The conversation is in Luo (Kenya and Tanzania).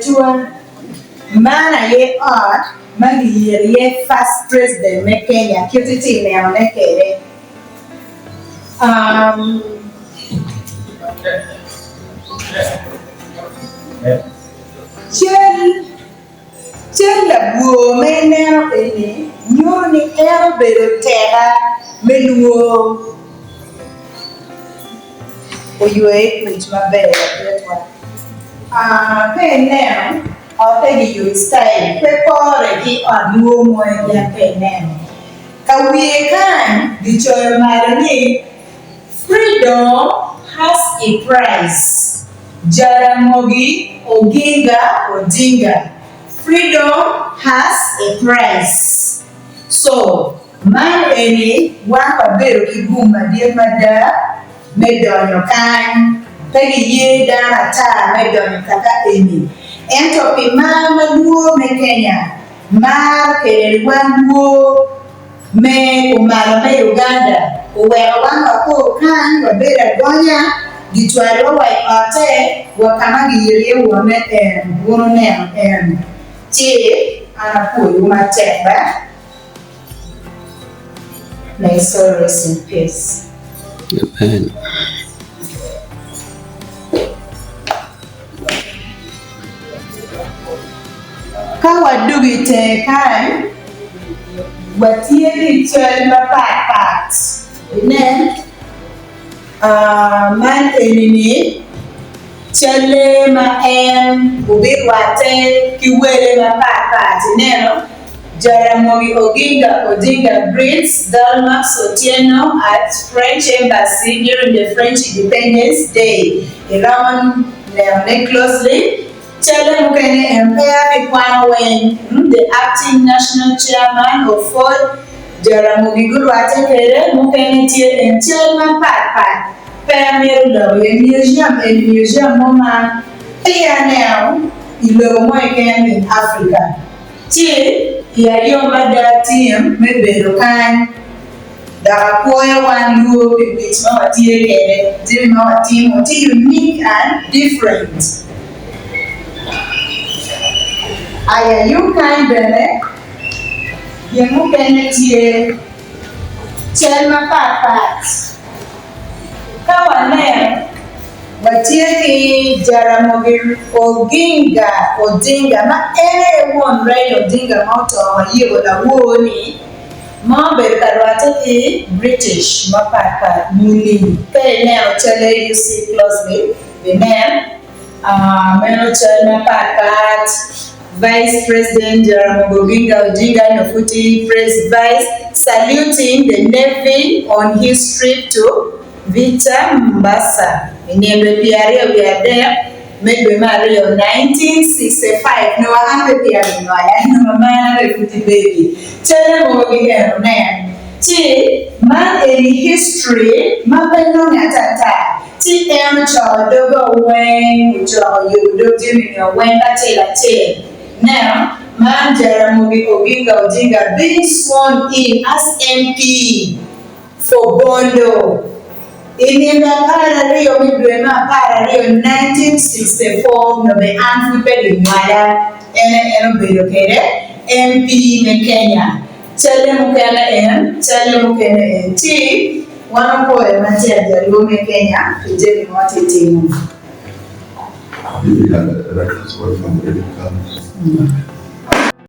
Batwa, mana ye art, magi ye first president me Kenya, kitty now nekere. Chel la buo me nero ene, nyoni ero bedo terra meluo. Oyue which my bed, that one. Pen now, I'll tell you style. Pepper, he on no more than pen now. Kawi kan, the choir marani, freedom has a price. Jaramogi, Oginga, Odinga. Freedom has a price. So, man any one of the Gimara, dear mother, made on your kind, peggy ye down a time, made on your kaka amy. Entropy, mamma, woo, me Kenya. Mark one woo, me, Umara, Uganda, where one of poor kind, or better gonya. Ditwalo wa ate wakamagi yiri wa wono che anapuyu matemba. May soul rest in peace. Amen. Kawa dugi te kai watieri chel mapat ne man enini chale ma ubirwate kiwele mapat neno Jaramogi Odinga greets Dalma Sotieno at French Embassy during the French Independence Day. Around them closely. Chale Mukene Empire when the acting national chairman of Ford Jaramogi Gurwate Kere Mukene Tie and Chairman Pat Pamela museum Moma here now in Africa. Tie ya yomba team mebelo kan da koya one lu which mama tie kere di mama team oti unique and different. Aya you kind bene yemu kene tie chelma pat kawane Batie Jaramogi Odinga ma one Raila Odinga moto wa hiyo la woni ma berkarwate British ma papa muli pe now tell you see closely the name meno tell papa Vice President Jaramogi Odinga Nofuti Vice saluting the Navy on his trip to Vita Mbasa. In the period we are there, maybe Mario 1965. No, I have a period. No, man, I put the baby. Tell them what we have now. See, man, in history, man, no, not at that. See, amateur, double wing, which are you do doing your wing, now, man, Jaramogi Odinga being sworn in as MP for Bondo. In the Parario, Parario 1964, no be Anfupe Gimara, and MP in Kenya. Tell them T. One poem, Matia, the Kenya, to tell what it is.